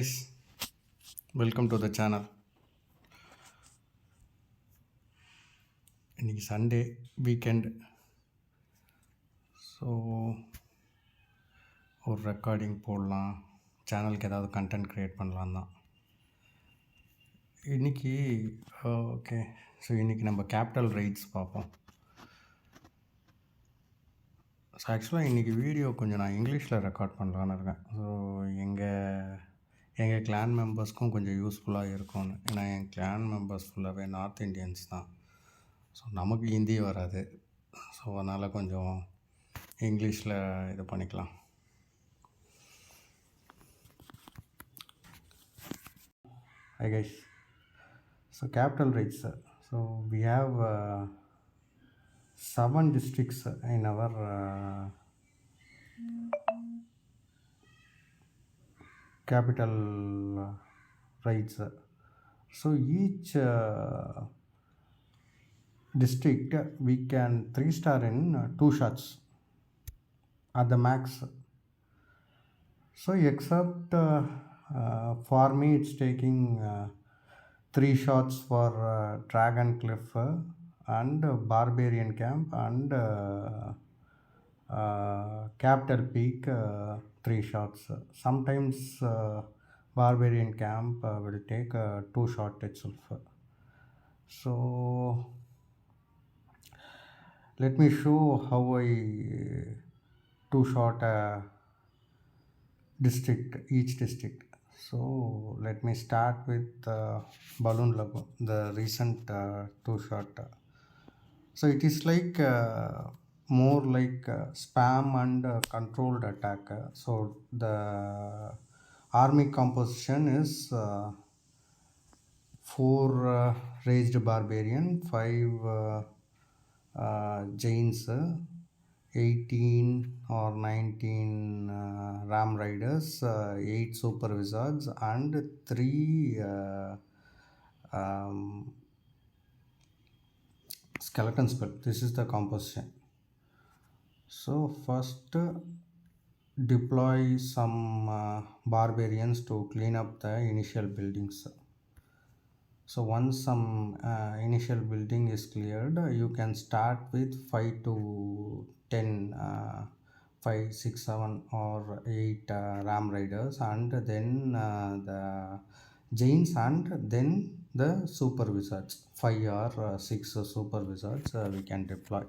guys, welcome to the channel. இன்னைக்கு Sunday weekend. So ஒரு recording போடலாம், சேனலுக்கு ஏதாவது கண்டென்ட் க்ரியேட் பண்ணலாம் தான் இன்றைக்கி. ஓகே, ஸோ இன்றைக்கி நம்ம கேபிட்டல் ரைட்ஸ் பார்ப்போம். ஸோ ஆக்சுவலாக இன்றைக்கி வீடியோ கொஞ்சம் நான் இங்கிலீஷில் ரெக்கார்ட் பண்ணலான்னு இருக்கேன். ஸோ எங்கள் கிளான் மெம்பர்ஸ்க்கும் கொஞ்சம் யூஸ்ஃபுல்லாக இருக்கும்னு. ஏன்னா என் கிளான் மெம்பர்ஸ் ஃபுல்லாகவே நார்த் இண்டியன்ஸ் தான். ஸோ நமக்கு ஹிந்தி வராது. ஸோ அதனால் கொஞ்சம் இங்கிலீஷில் இது பண்ணிக்கலாம். Hi guys. So capital rates. So we have 7 districts in our capital rates. So each district we can 3-star in 2 shots at the max. So except for me it's taking 3 shots for Dragon Cliff and Barbarian Camp and Capital Peak 3 shots. Sometimes Barbarian Camp will take 2 shot itself. So let me show how I 2 shot each district. So let me start with Balloon Lagoon, the recent 2 shot. So it is like more like spam and controlled attack. So the army composition is 4 raised barbarian, 5 Jains, 18 or 19 Ram Riders, 8 Super Wizards and 3 Skeleton Spell. This is the composition. So first deploy some barbarians to clean up the initial buildings. So once some initial building is cleared, you can start with 5 to 10 5, 6, 7 or 8 Ram Riders and then the Jains and then the Super Wizards. 5 or 6 Super Wizards we can deploy.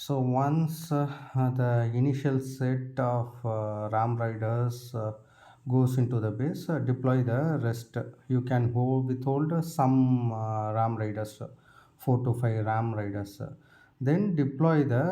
So once the initial set of Ram Riders goes into the base, deploy the rest. You can withhold some Ram Riders, 4 to 5 Ram Riders. Then deploy the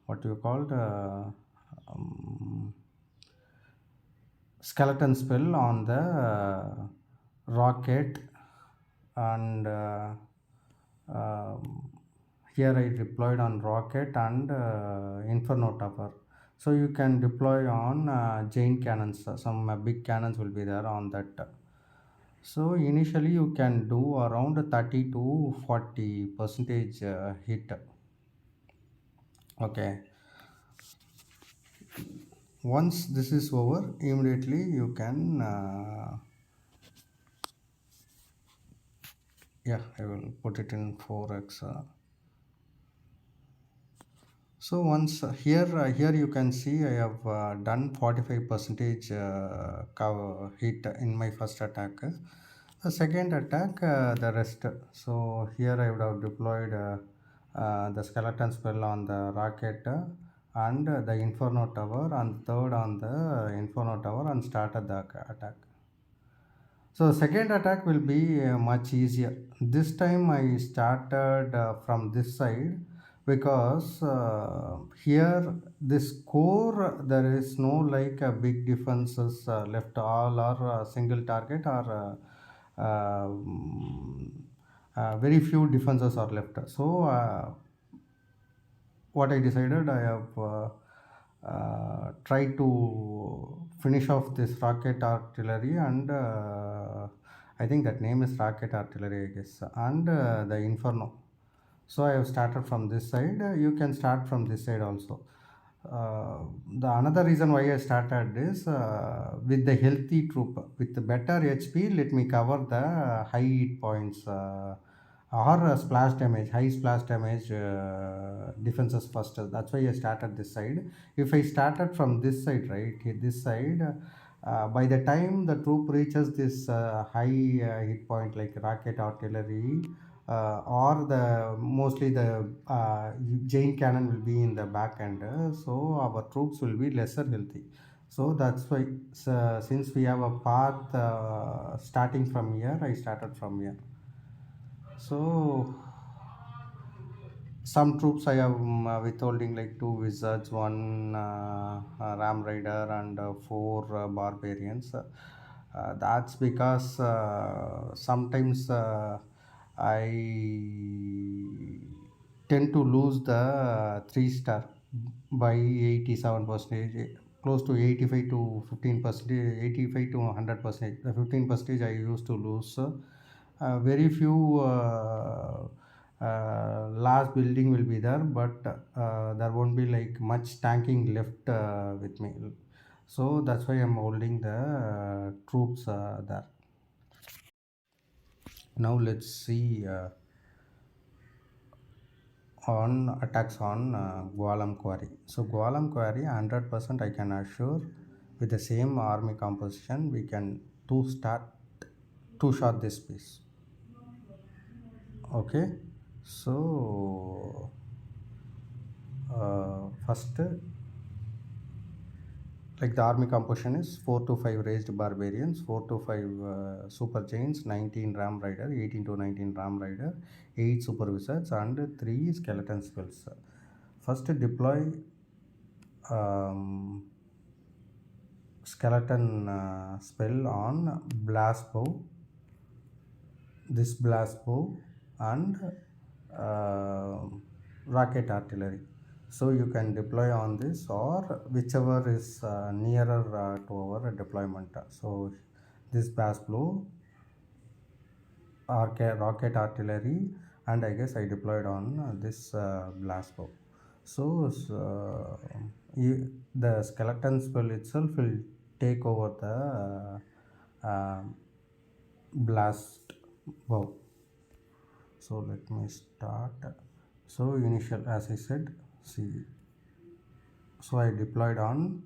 what you called Skeleton Spell on the rocket and here I deployed on rocket and Inferno Tower. So you can deploy on Jain cannons. Some big cannons will be there on that. So initially you can do around 30 to 40% hit. Okay. Once this is over, immediately you can I will put it in 4x. So once here you can see I have done 45% hit in my first attack. The second attack, the rest. So here I would have deployed the Skeleton Spell on the rocket and the Inferno Tower, and third on the Inferno Tower, and started the attack. So second attack will be much easier. This time I started from this side because here this core there is no like big defenses left. All are single target or very few defenses are left. So what I decided, I have tried to finish off this rocket artillery and I think that name is rocket artillery, I guess, and the Inferno. So I have started from this side. You can start from this side also. uh, the another reason why I started is with the healthy troop with the better HP. Let me cover the high hit points or splash damage, high splash damage defenses first. That's why I started this side. If I started from this side, right, this side. By the time the troop reaches this high hit point like rocket artillery, or the mostly the giant cannon will be in the back end, so our troops will be lesser healthy. So that's why, so, since we have a path starting from here, I started from here. So some troops I have withholding like two wizards, one ram rider, and four barbarians. That's because sometimes I tend to lose the 3 star by 87 percentage, close to 85 to 15 percentage, 85 to 100 percentage. The 15 percentage I used to lose. Very few last building will be there, but there won't be like much tanking left with me. So that's why I'm holding the troops there. Now let's see on attacks on Gualam Quarry. So Gualam Quarry 100% I can assure with the same army composition we can two shot this piece. Okay, so first, like the army composition is 4 to 5 raised barbarians, 4 to 5 super giants, 19 ram rider, 18 to 19 ram rider, 8 super wizards, and 3 skeleton spells. First deploy um, skeleton spell on blast bow, this blast bow, and uh, rocket artillery. So you can deploy on this or whichever is nearer to our deployment. So this blast bow, rocket artillery, and I guess I deployed on this blast bow. So the skeleton spell itself will take over the blast bow. So let me start. So initial, as I said, see, so I deployed on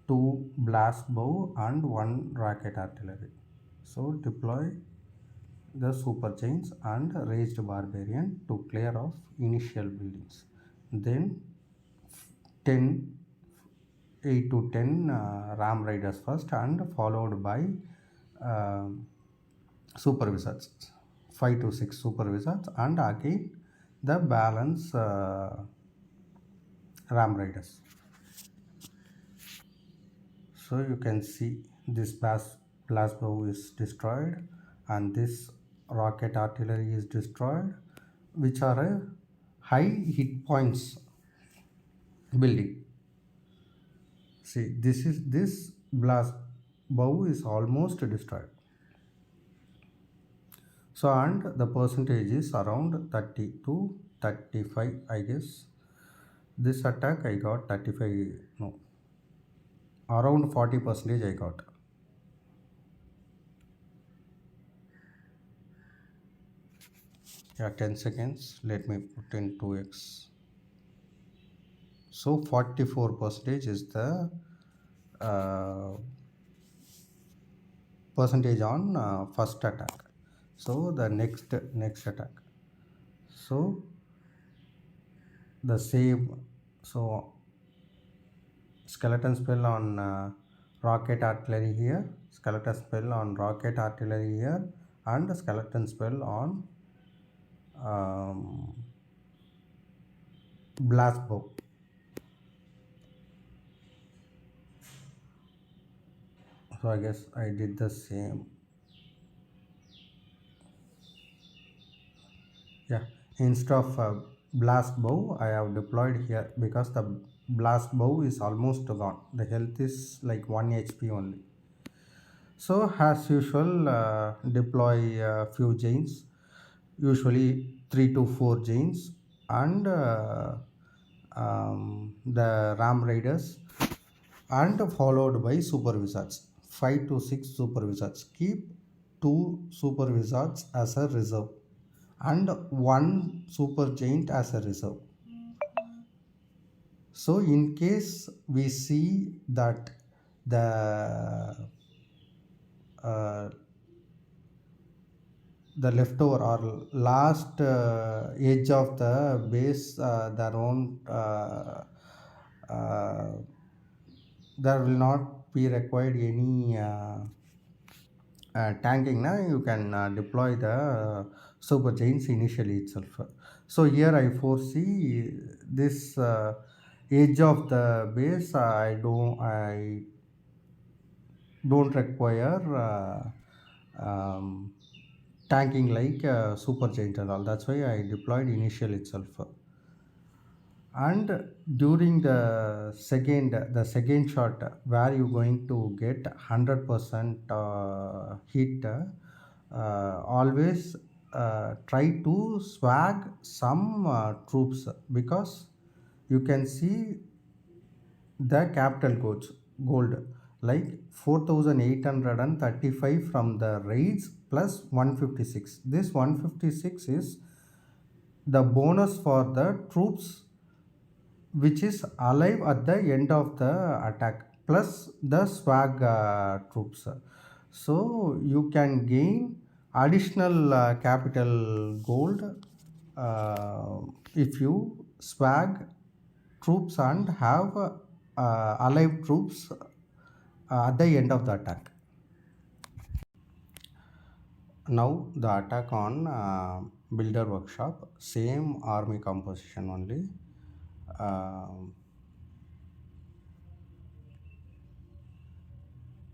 2 blast bow and 1 rocket artillery. So deploy the super chains and raised barbarian to clear off initial buildings. Then 10 8 to 10 ram riders first, and followed by uh, super wizards, 5 to 6 super wizards, and again the balance ram riders. So you can see this blast bow is destroyed, and this rocket artillery is destroyed, which are a high hit points building. See, this blast bow is almost destroyed. So and the percentage is around 30 to 35, I guess. This attack I got 35, no, around 40 percentage I got. Yeah, 10 seconds, let me put in 2x. So 44 percentage is the uh, percentage on first attack. So the next attack, so the same, so skeleton spell on rocket artillery here, skeleton spell on rocket artillery here, and skeleton spell on um, blast bow. So I guess I did the same. Yeah, instead of blast bow I have deployed here because the blast bow is almost gone, the health is like 1 HP only. So as usual, deploy a few chains, usually 3 to 4 chains, and the Ram Raiders, and followed by Super Wizards. 5 to 6 Super Wizards. Keep 2 Super Wizards as a reserve and 1 Super Giant as a reserve. So, in case we see that the uh, the leftover or last edge of the base, their own uh, there will not be required any tanking. Now you can deploy the super chains initially itself. So here I foresee this edge of the base. I don't require tanking like super giant and all. That's why I deployed initial itself. And during the second shot where you going to get 100% hit, always try to swag some troops, because you can see the capital gold like 4835 from the raids plus 156. This 156 is the bonus for the troops which is alive at the end of the attack plus the swag troops. So you can gain additional capital gold uh, if you swag troops and have alive troops at the end of the attack. Now the attack on builder workshop, same army composition only. Um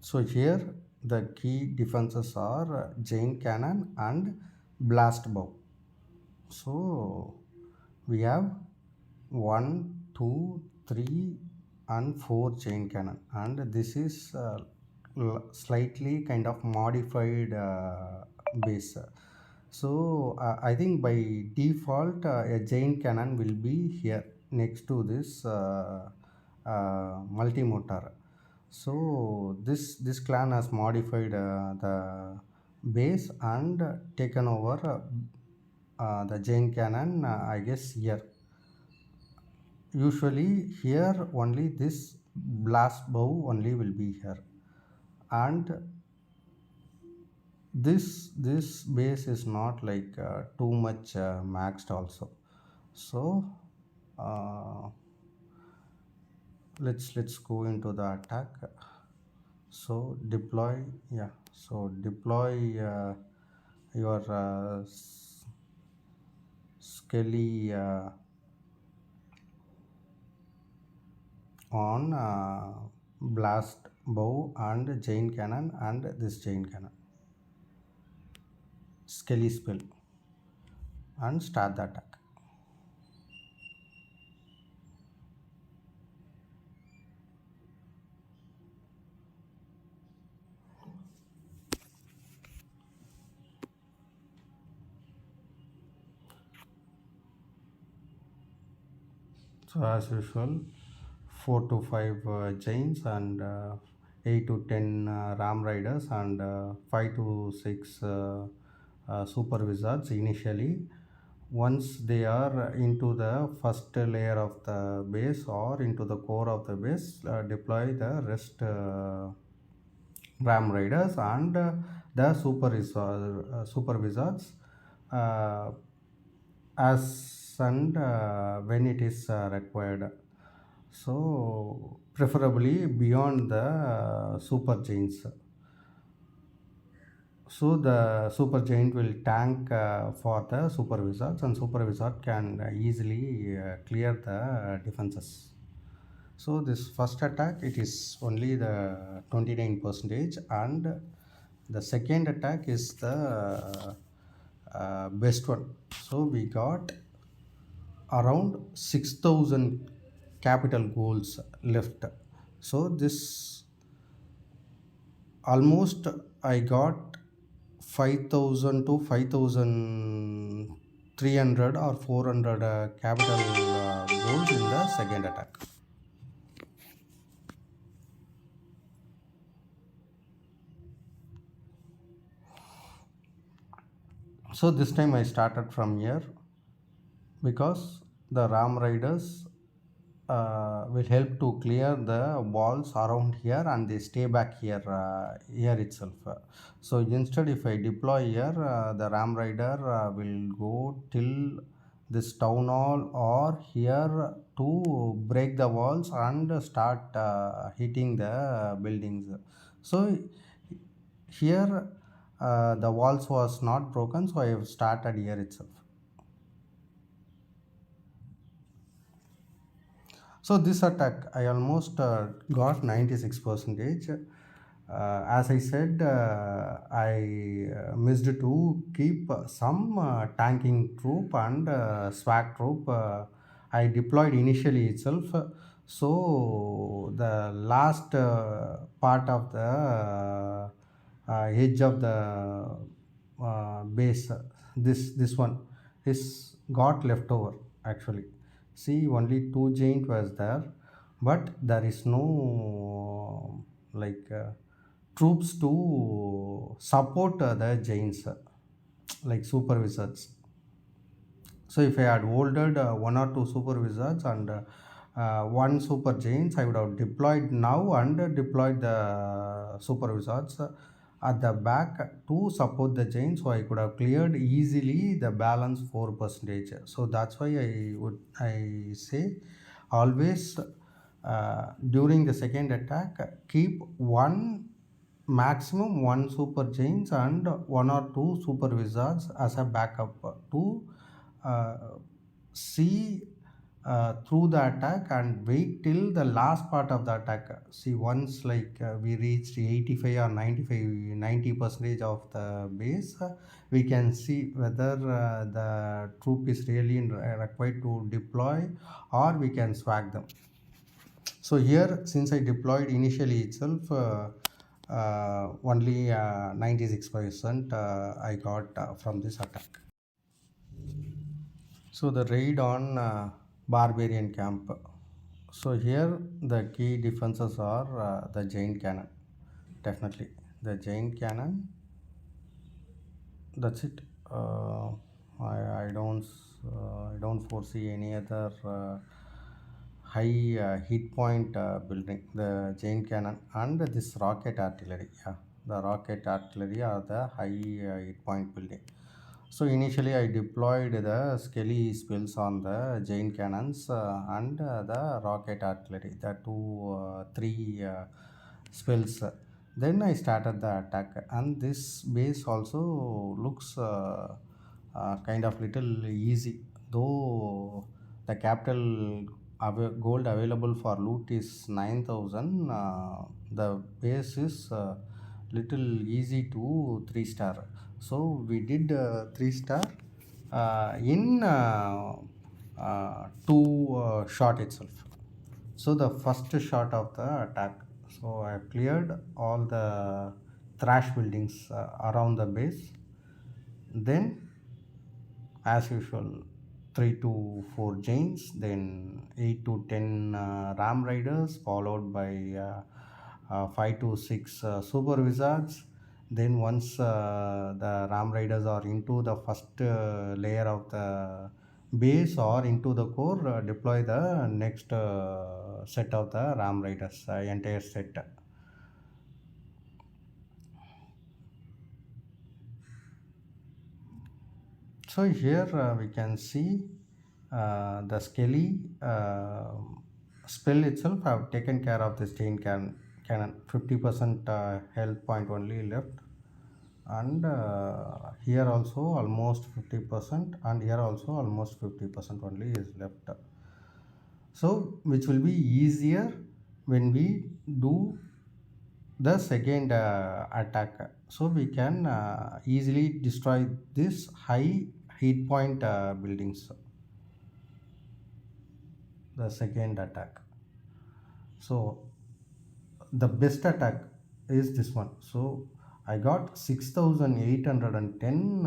So here the key defenses are Jain cannon and blast bow. So we have one, two, three, and four Jain cannon, and this is slightly kind of modified base. So I think by default a Jain cannon will be here next to this multi-motor. So this clan has modified the base and taken over the Jain cannon, I guess here. Usually here only this blast bow only will be here, and this base is not like too much maxed also. So uh, let's go into the attack. So deploy, yeah, so deploy your skelly on blast bow and Jain cannon and this Jain cannon skelly spell and start the attack. So as usual, 4 to 5 Jains and 8 to 10 Ram Riders and 5 to 6 Super Wizards initially. Once they are into the first layer of the base or into the core of the base, deploy the rest Ram Riders and the Super Wizards uh, as and when it is required. So preferably beyond the super giants. So the super giant will tank for the super wizards, and super wizard can easily clear the defenses. So this first attack, it is only the 29 percentage, and the second attack is the best one. So we got around 6,000 capital goals left. So this almost I got 5,000 to 5,300 300 or 400 capital goals in the second attack. So this time I started from here because the Ram Riders will help to clear the walls around here and they stay back here itself. So instead, if I deploy here, the Ram Rider will go till this town hall or here to break the walls and start hitting the buildings. So here the walls was not broken, so I have started here itself. So this attack, I almost got 96 percentage. As I said, I missed to keep some tanking troop and swag troop. I deployed initially itself. So the last part of the edge of the base, this one is got left over actually. See, only two giant was there, but there is no troops to support the giants like super wizards. So if I had holded one or two super wizards and one super giants, I would have deployed now and deployed the super wizards at the back to support the giants, so I could have cleared easily the balance 4 percentage. So that's why I say always during the second attack keep one maximum one super giants and one or two super wizards as a backup to uh, see through the attack and wait till the last part of the attack. See, once we reached 85 or 95 90 percentage of the base, we can see whether the troop is really required to deploy or we can swag them. So here, since I deployed initially itself, only 96% I got from this attack. So the raid on barbarian camp. So here the key defenses are the giant cannon. Definitely the giant cannon. That's it. I don't foresee any other high hit point building. The giant cannon and this rocket artillery. Yeah, the rocket artillery are the high hit point building. So initially I deployed the Skelly spells on the giant cannons and the rocket artillery, the three spells. Then I started the attack, and this base also looks kind of little easy, though the capital gold available for loot is 9,000. The base is little easy to 3-star. So we did 3-star in two shot itself. So the first shot of the attack. So I cleared all the trash buildings around the base. Then, as usual, 3 to 4 giants, then 8 to 10 ram riders, followed by 5 to 6 super wizards. Then once the ram riders are into the first layer of the base or into the core, deploy the next set of the ram riders, entire set. So here we can see the Skelly spell itself have taken care of the stain cannon. 50% health point only left, and here also almost 50%, and here also almost 50% only is left. So which will be easier when we do the second attack, so we can easily destroy this high hit point buildings, the second attack. So the best attack is this one. So I got 6,810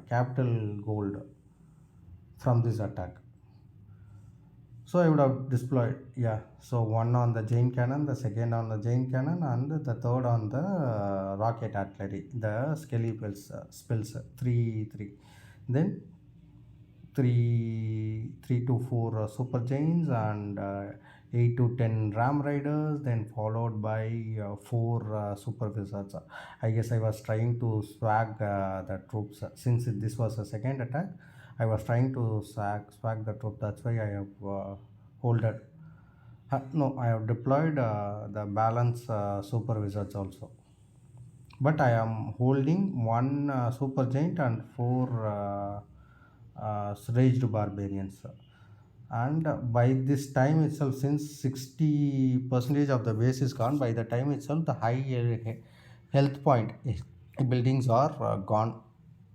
capital gold. from this attack. So I would have deployed, yeah. So one on the Jain cannon, the second on the Jain cannon, and the third on the rocket artillery, the Skelly spills 3 3. Then 3 to 4 super Jains and 8 to 10 Ram Riders, then followed by 4 super wizards. I guess I was trying to swag the troops since this was a second attack. I was trying to swag the troop. That's why I have holded. No, I have deployed the balance super wizards also. But I am holding one super giant and 4 raged barbarians. And by this time itself, since 60 percentage of the base is gone, by the time itself, the high health point buildings are gone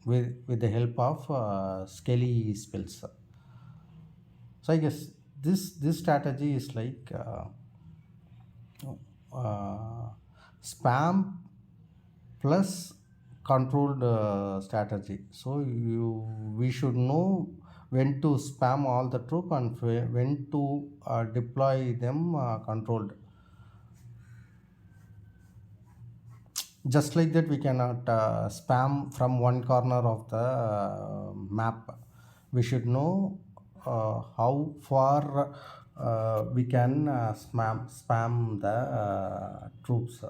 with the help of skelly spells. So I guess this strategy is like uh, spam plus controlled strategy. So we should know when to spam all the troop and when to deploy them controlled. Just like that, we cannot spam from one corner of the map. We should know how far we can spam the troops.